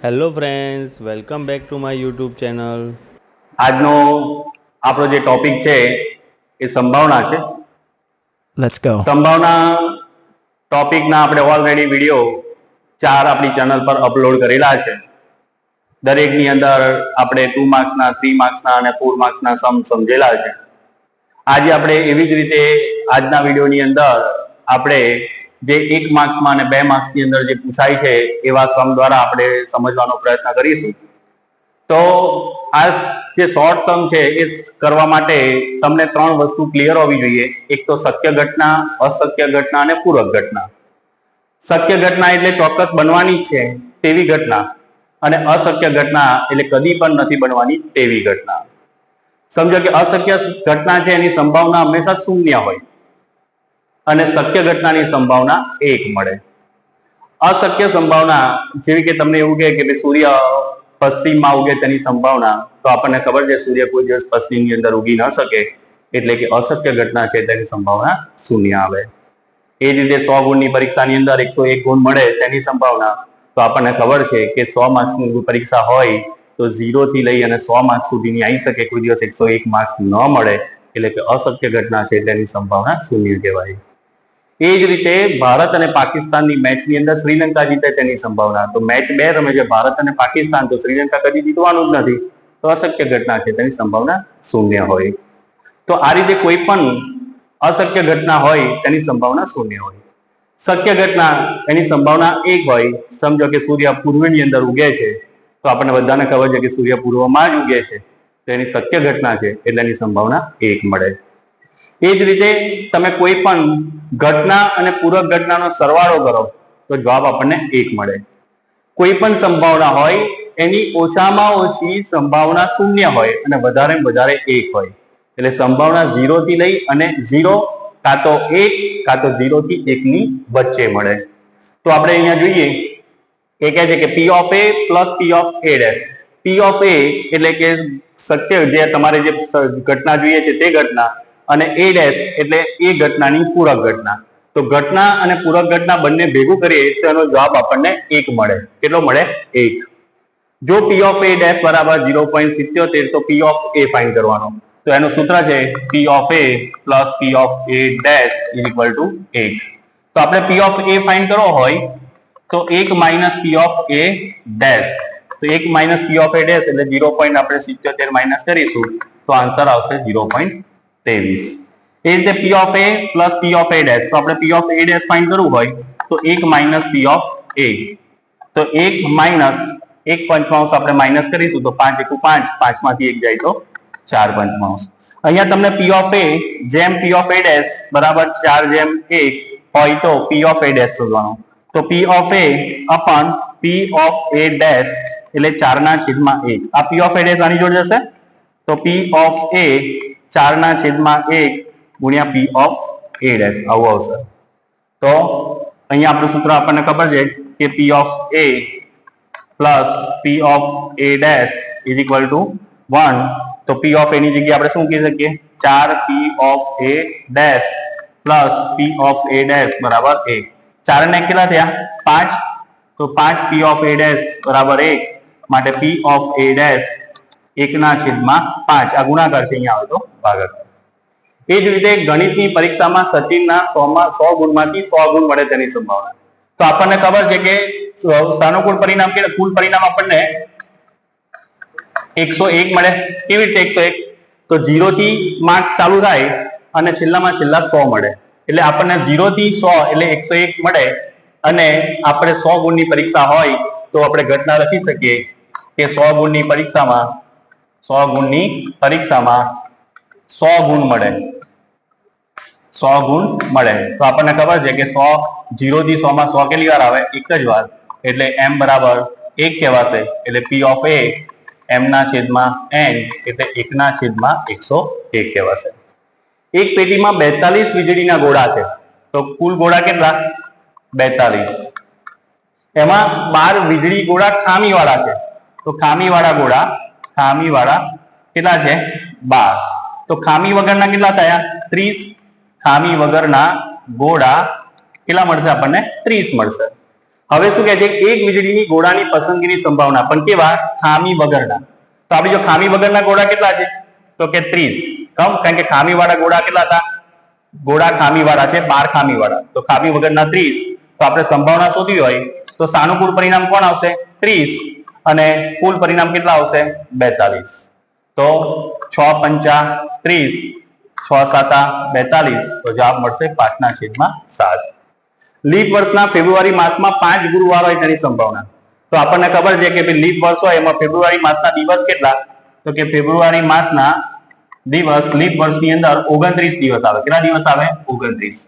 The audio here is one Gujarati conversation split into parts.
Hello friends, welcome back to my YouTube channel. આજનો આપણો જે ટોપિક છે એ સંભાવના છે. Let's go. સંભાવના ટોપિકના આપણે ઓલરેડી વિડીયો 4 આપણી ચેનલ પર અપલોડ કરેલા છે. દરેકની અંદર આપણે 2 માર્ક્સના, 3 માર્ક્સના અને 4 માર્ક્સના સમ સમજેલા છે. આજે આપણે એવી જ રીતે આજના વિડીયોની અંદર આપણે જે 1 માર્ક્સમાં અને 2 માર્ક્સની અંદર જે પૂછાય છે એવા સમ દ્વારા આપણે સમજવાનો પ્રયત્ન કરીશું. તો આ જે શોર્ટ સમ છે એ કરવા માટે તમને 3 વસ્તુ ક્લિયર હોવી જોઈએ. એક તો શક્ય ઘટના, અશક્ય ઘટના અને પૂરક ઘટના. શક્ય ઘટના એટલે ચોક્કસ બનવાની જ છે તેવી ઘટના, અને અશક્ય ઘટના એટલે કદી પણ નથી બનવાની તેવી ઘટના. સમજો કે અશક્ય ઘટના છે એની સંભાવના હંમેશા 0 હોય અને શક્ય ઘટનાની સંભાવના 1 મળે. અશક્ય સંભાવના જેવી કે તમને એવું કહે કે સૂર્ય પશ્ચિમમાં ઉગે તેની સંભાવના, તો આપણને ખબર છે સૂર્ય કોઈ દિવસ પશ્ચિમની અંદર ઉગી ન શકે, એટલે કે અશક્ય ઘટના છે તેની સંભાવના 0 આવે. એ જ રીતે 100 ગુણની પરીક્ષાની અંદર 101 ગુણ મળે તેની સંભાવના, તો આપણને ખબર છે કે 100 માર્ક્સની પરીક્ષા હોય તો 0 થી લઈ અને 100 માર્ક્સ સુધીની આવી શકે, કોઈ દિવસ 101 માર્ક્સ ન મળે, એટલે કે અશક્ય ઘટના છે તેની સંભાવના 0 કહેવાય. એ જ રીતે ભારત અને પાકિસ્તાનની મેચની અંદર શ્રીલંકા જીતે તેની સંભાવના, તો મેચ 2 રમે છે ભારત અને પાકિસ્તાન, તો શ્રીલંકા કદી જીતવાનું જ નથી, તો અશક્ય ઘટના છે તેની સંભાવના 0 હોય. તો આ રીતે કોઈ પણ અશક્ય ઘટના હોય તેની સંભાવના 0 હોય. શક્ય ઘટના એની સંભાવના 1 હોય. સમજો કે સૂર્ય પૂર્વની અંદર ઉગે છે, તો આપણને બધાને ખબર છે કે સૂર્ય પૂર્વમાં જ ઉગે છે, તો એની શક્ય ઘટના છે એટલે એની સંભાવના 1 મળે. એ જ રીતે તમે કોઈ પણ ઘટના અને પૂરક ઘટનાનો સરવાળો કરો તો જવાબ આપણને 1 મળે. કોઈ પણ સંભાવના હોય એની ઓછામાં ઓછી સંભાવના 0 હોય અને વધારેમાં વધારે 1 હોય, એટલે સંભાવના 0 થી લઈ અને 0 કાં તો 1 કાં તો 0 થી 1 ની વચ્ચે મળે. તો આપણે અહીંયા જોઈએ કે કહે છે કે P of A plus P of A dash. P of A એટલે કે શક્ય જે તમારે જે ઘટના જોઈએ છે તે ઘટના, અને A dash એટલે એ ઘટનાની પૂરક ઘટના. તો ઘટના અને પૂરક ઘટના બંને ભેગું કરીએ તો એનો જવાબ આપણને 1 મળે. કેટલો મળે? 1. જો P of A dash બરાબર 0.77, તો P of A ફાઇન્ડ કરવાનો. તો એનું સૂત્ર છે P of A plus P of A dash is equal to 1. તો આપણે P of A ફાઇન્ડ કરવો હોય તો 1 minus P of A dash, તો 1 minus P of A dash એટલે 0.77 માઇનસ કરીશું તો આન્સર આવશે 0.23. એ રીતે P of A plus P of A dash, તો આપણે P of A dash find કરવું હોય તો 1 minus P of A, તો 1 minus 1 પંચમાંશ આપણે માઇનસ કરીશું તો 5 × 5, 5 માંથી 1 જાય તો 4 પંચમાંશ. અહીંયા તમને P of A જેમ P of A dash બરાબર 4/1 હોય તો P of A dash શોધવાનો. તો P of A upon P of A dash એટલે 4/1. આ P of A dash આની જોડે જશે તો P of A 4/1 ગુણ્યા P of A dash આવું આવશે. તો અહીંયા આપણું સૂત્ર આપણને ખબર છે કે P of A plus P of A dash is equal to 1. તો P of A ની જગ્યાએ આપણે શું કહી શકીએ? 4 P of A dash plus P of A dash બરાબર 1. 4 ને કેટલા થયા? 5. તો 5 P of A dash બરાબર 1, માટે P of A dash 1/5. આ ગુણાકાર છે, અહીંયા આવે તો ભાગાકાર. એ જ રીતે ગણિતની પરીક્ષામાં સચિનના 100 ગુણમાંથી 100 ગુણ મળે તેની સંભાવના. તો આપણને ખબર છે કે સાનુકૂળ પરિણામ કે કુલ પરિણામ આપણને 101 મળે. કેવી રીતે 101? તો 0 થી માર્ક્સ ચાલુ થાય અને છેલ્લામાં છેલ્લા 100 મળે, એટલે આપણને 0 થી 100 એટલે 101 મળે. અને આપણે 100 ગુણની પરીક્ષા હોય તો આપણે ઘટના લખી શકીએ કે 100 ગુણની પરીક્ષામાં 100 ગુણ મળે. 100 ગુણ મળે તો આપણને ખબર છે કે 100 0 થી 100 માં 100 કેટલી વાર આવે? એક જ વાર, એટલે m બરાબર 1 કહેવાશે. એટલે P of A m/n એટલે 1/101 કહેવાશે. એક પેટીમાં 42 વીજળીના ગોળા છે, તો કુલ ગોળા કેટલા? 42. એમાં 12 વીજળી ગોળા ખામીવાળા છે, તો ખામીવાળા ગોળા કેટલા છે? 12. તો ખામી વગરના કેટલા થયા? 30. ખામી વગરના ગોળા કેટલા મળશે આપણને? 30 મળશે. હવે શું કહે છે, એક વીજળીની ગોળાની પસંદગીની સંભાવના, પણ કેવા? ખામી વગરના. તો આપણે જો ખામી વગરના ગોળા કેટલા છે? તો કે 30. કારણ કે ખામી વાળા ગોળા કેટલા હતા? ગોળા ખામી વાળા છે, 12 ખામી વાળા. તો ખામી વગરના 30. તો આપણે સંભાવના શોધવી હોય તો સાનુકૂળ પરિણામ કોણ આવશે? 30. અને કુલ પરિણામ કેટલા આવશે? 42. તો 6 પંચા 30, 6 સાતા 42. તો જવાબ મળશે 5/7. લીપ વર્ષના ફેબ્રુઆરી માસમાં 5 ગુરુવાર હોય તેની સંભાવના. તો આપણને ખબર છે કે લીપ વર્ષ હોય એમાં ફેબ્રુઆરી માસના દિવસ કેટલા? તો કે ફેબ્રુઆરી માસના દિવસ લીપ વર્ષની અંદર 29 દિવસ આવે. કેટલા દિવસ આવે? 29.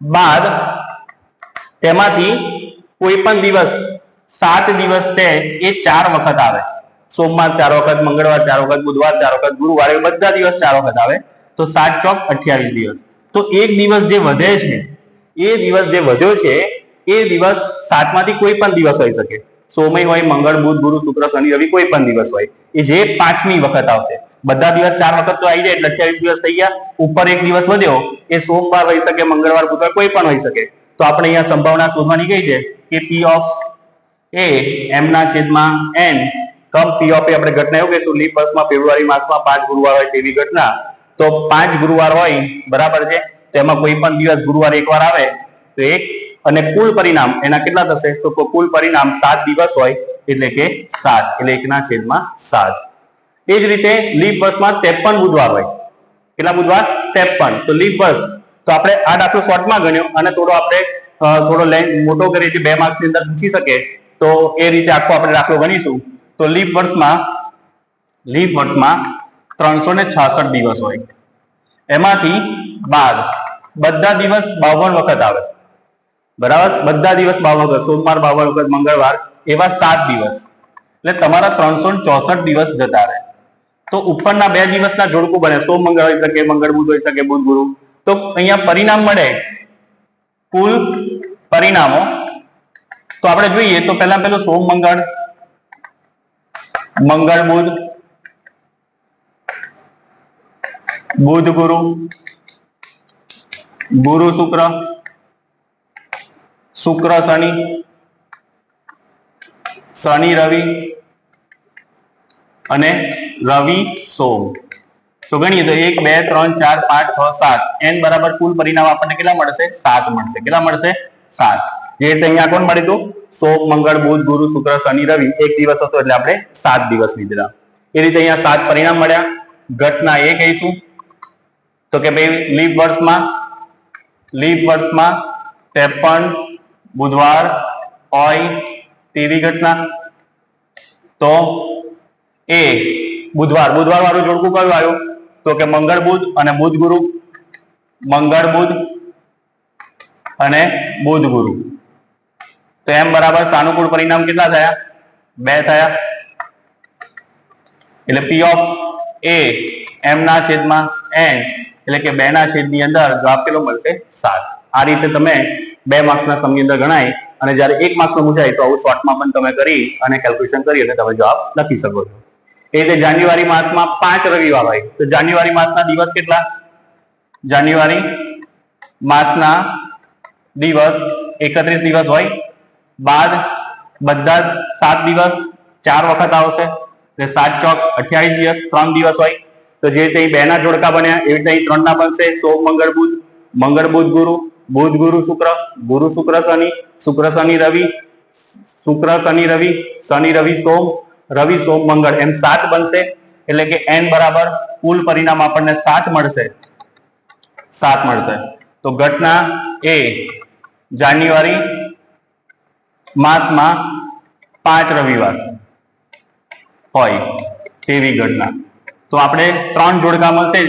બાદ તેમાંથી કોઈ પણ દિવસ 7 દિવસ છે એ 4 વખત આવે. સોમવાર 4 વખત, મંગળવાર 4 વખત, બુધવાર 4 વખત, ગુરુવાર, એ બધા દિવસ 4 વખત આવે. તો 7 ચોક 28 દિવસ. તો એક દિવસ જે વધે છે, એ દિવસ જે વધ્યો છે એ દિવસ 7 માંથી કોઈ પણ દિવસ હોઈ શકે. સોમય હોય, મંગળ, બુધ, ગુરુ, શુક્ર, શનિ, રવિ, કોઈ પણ દિવસ હોય. એ જે 5મી વખત આવશે. બધા દિવસ 4 વખત તો આવી જાય એટલે 28 દિવસ થઈ ગયા. ઉપર એક દિવસ વધ્યો એ સોમવાર હોઈ શકે, મંગળવાર, બુધવાર, કોઈ પણ હોઈ શકે. તો આપણે અહીંયા સંભાવના શોધવાની કઈ છે કે P of A m ના છેદમાં n come P of A. આપણે ઘટના એવું કહીશું, લીપ વર્ષમાં ફેબ્રુઆરી માસમાં 5 ગુરુવાર હોય તેવી ઘટના. તો 5 ગુરુવાર હોય, બરાબર છે. તો એમાં કોઈ પણ દિવસ ગુરુવાર એકવાર આવે તો 1. અને કુલ પરિણામ એના કેટલા થશે? તો કુલ પરિણામ 7 દિવસ હોય એટલે કે 7, એટલે 1/7. એ જ રીતે લીપ વર્ષમાં 53 બુધવાર હોય. કેટલા બુધવાર? 53. તો લીપ વર્ષ, તો આપણે આ દાખલો શોર્ટમાં ગણ્યો અને થોડો લેન્થ મોટો કરી, જે 2 માર્ક્સની અંદર પૂછી શકે તો એ રીતે આખો આપણે દાખલો ગણીશું. તો લીપ વર્ષમાં 366 દિવસ હોય. એમાંથી બાદ બધા દિવસ 52 વખત આવે. બરાબર? બધા દિવસ 52 વખત, સોમવાર 52 વખત, મંગળવાર, એવા 7 દિવસ. એટલે તમારા 364 દિવસ જતા રહે. તો ઉપરના 2 દિવસના જોડકું બને. સોમ મંગળ હોઈ શકે, મંગળ બુધ હોઈ શકે, બુધ ગુરુ. તો અહીંયા પરિણામ મળે, કુલ પરિણામો. તો આપણે જોઈએ તો પેલું સોમ મંગળ, મંગળ બુધ, બુધ ગુરુ, ગુરુ શુક્ર, શુક્ર શનિ, શનિ રવિ અને રવિ સોમ. તો ગણીએ તો 1 2 3 4 5 6 7 n બરાબર કુલ પરિણામ આપણને કેટલા મળશે? 7 મળશે. કેટલા મળશે? 7. જે રીતે અહીંયા કોણ મળ્યું હતું? સોમ મંગળ બુધ ગુરુ શુક્ર શનિ રવિ. એક દિવસ હતો એટલે આપણે 7 દિવસ લીધેલા. એ રીતે અહીંયા 7 પરિણામ મળ્યા. ઘટના એ કહીશું તો કે ભાઈ લીપ વર્ષમાં 53 બુધવાર હોય તેવી ઘટના. તો એ બુધવાર વાળું જોડકું કયું આવ્યું? તો કે મંગળ બુધ અને બુધ ગુરુ, મંગળ બુધ અને બુધ ગુરુ. તો એમ બરાબર સાનુકૂળ પરિણામ કેટલા થયા? 2 થયા. એટલે P of A m ના છેદમાં n એટલે કે 2 ના છેદની અંદર જવાબ કેટલો મળશે? 7. આ રીતે તમે 2 માર્ક્સના સમની અંદર ગણાય અને જ્યારે 1 માર્ક્સનો પૂછાય તો આવું શોર્ટમાં પણ તમે કરી અને કેલ્ક્યુલેશન કરી અને તમે જવાબ લખી શકો છો. એ રીતે જાન્યુઆરી માસમાં 5 રવિવાર હોય. તો જાન્યુઆરી માસના દિવસ કેટલા? જાન્યુઆરી માસના દિવસ 31 દિવસ હોય. બાદ બધા 7 દિવસ 4 વખત આવશે. એટલે 7 ચોક 28 દિવસ, 3 દિવસ હોય. તો જે રીતે 2 ના જોડકા બન્યા એવી રીતે 3 ના બનશે. સોમ મંગળ બુધ, મંગળ બુધ ગુરુ, બુધ ગુરુ શુક્ર, ગુરુ શુક્ર શનિ, શુક્ર શનિ રવિ, શુક્ર શનિ રવિ, શનિ રવિ સોમ, રવિ સોમ મંગળ, એમ 7 બનશે. એટલે કે n બરાબર કુલ પરિણામ આપણને 7 મળશે. તો ઘટના એ જાન્યુઆરી માસમાં 5 રવિવાર હોય તેવી ઘટના. તો આપણે 3 જોડકા મળશે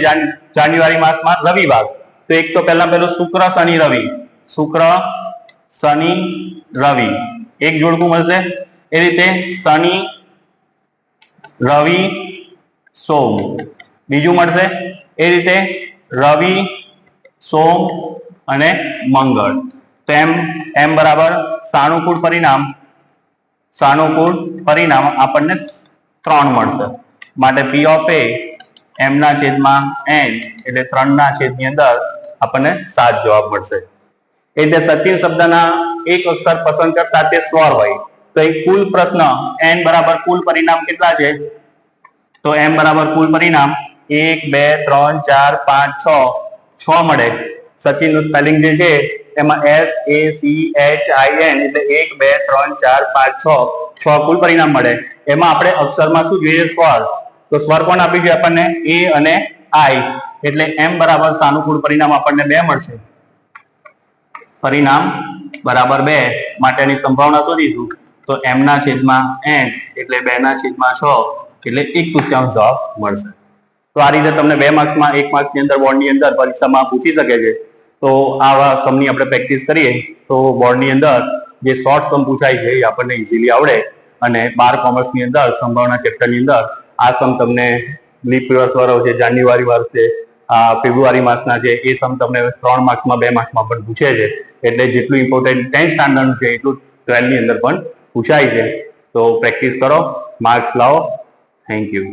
જાન્યુઆરી માસમાં રવિવાર. તો એક તો પેલું શુક્ર શનિ રવિ, શુક્ર શનિ રવિ એક જોડકું મળશે. એ રીતે શનિ રવિ સોમ બીજું મળશે. એ રીતે રવિ સોમ અને મંગળ. તો એમ બરાબર સાનુકૂળ પરિણામ આપણને 3 મળશે. માટે P of A m ના છેદમાં n એટલે 3 ના છેદની અંદર આપણને 7 જવાબ મળશે. એટલે સચિન શબ્દના એક અક્ષર પસંદ કરતા તે સ્વર હોય. તો એક કુલ પ્રશ્ન n બરાબર કુલ પરિણામ કેટલા છે? તો m બરાબર કુલ પરિણામ 1 2 3 4 5 6 મળે. સચિન નું સ્પેલિંગ જે છે એમાં SACHIN એટલે 1 2 3 4 5 6 કુલ પરિણામ મળે. એમાં આપણે અક્ષરમાં શું જોઈએ? સ્વર. તો સ્વર કોણ આપ્યું છે આપણને? A અને I. એટલે m બરાબર સાનુકૂળ પરિણામ આપણને 2 મળશે. પરિણામ બરાબર 2 માટેની સંભાવના શોધીશું. તો m ના છેદમાં n એટલે 2 ના છેદમાં 6 એટલે 1/3 જવાબ મળશે. તો આ રીતે તમને 2 માર્ક્સમાં 1 માર્ક્સની અંદર બોર્ડની અંદર પરીક્ષામાં પૂછી શકે છે. તો આવા સમની આપણે પ્રેક્ટિસ કરીએ તો બોર્ડની અંદર જે શોર્ટ સમ પૂછાય છે એ આપણને ઇઝીલી આવડે. અને 12 કોમર્સની અંદર સંભાવના ચેપ્ટરની અંદર આ સમ તમને લીપ વર્ષ વાળો છે, જાન્યુઆરી વર્ષ છે, ફેબ્રુઆરી માસના છે, એ સમ તમને 3 માર્ક્સમાં 2 માર્ક્સમાં પણ પૂછે છે. એટલે જેટલું ઇમ્પોર્ટન્ટ 10th સ્ટાન્ડર્ડ છે એટલું 12 ની અંદર પણ પૂછાય છે. તો પ્રેક્ટિસ કરો, માર્ક્સ લાવો. Thank you.